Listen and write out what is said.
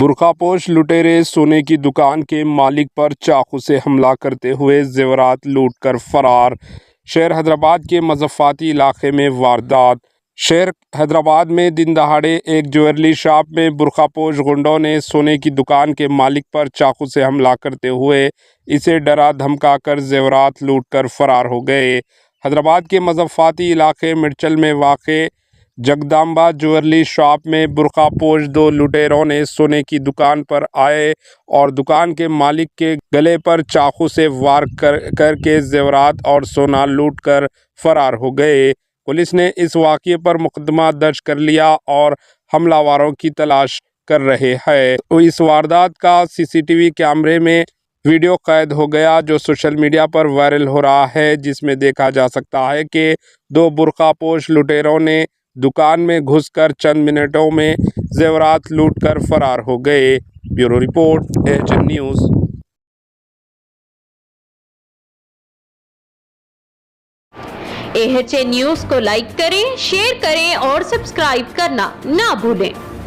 برقعپوش لٹیرے سونے کی دکان کے مالک پر چاقو سے حملہ کرتے ہوئے زیورات لوٹ کر فرار۔ شہر حیدرآباد کے مضافاتی علاقے میں واردات۔ شہر حیدرآباد میں دن دہاڑے ایک جیولری شاپ میں برقعپوش گنڈوں نے سونے کی دکان کے مالک پر چاقو سے حملہ کرتے ہوئے اسے ڈرا دھمکا کر زیورات لوٹ کر فرار ہو گئے۔ حیدرآباد کے مضافاتی علاقے مرچل میں واقع جگدامبا جیولری شاپ میں برقعپوش دو لٹیروں نے سونے کی دکان پر آئے اور دکان کے مالک کے گلے پر چاقو سے وار کر کے زیورات اور سونا لوٹ کر فرار ہو گئے۔ پولیس نے اس واقعے پر مقدمہ درج کر لیا اور حملہ آوروں کی تلاش کر رہے ہیں۔ اس واردات کا سی سی ٹی وی کیمرے میں ویڈیو قید ہو گیا جو سوشل میڈیا پر وائرل ہو رہا ہے، جس میں دیکھا جا سکتا ہے کہ دو برقعپوش لٹیروں نے دکان میں گھس کر چند منٹوں میں زیورات لوٹ کر فرار ہو گئے۔ Bureau report AHN news. AHN news کو لائک کریں، شیئر کریں اور سبسکرائب کرنا نہ بھولیں۔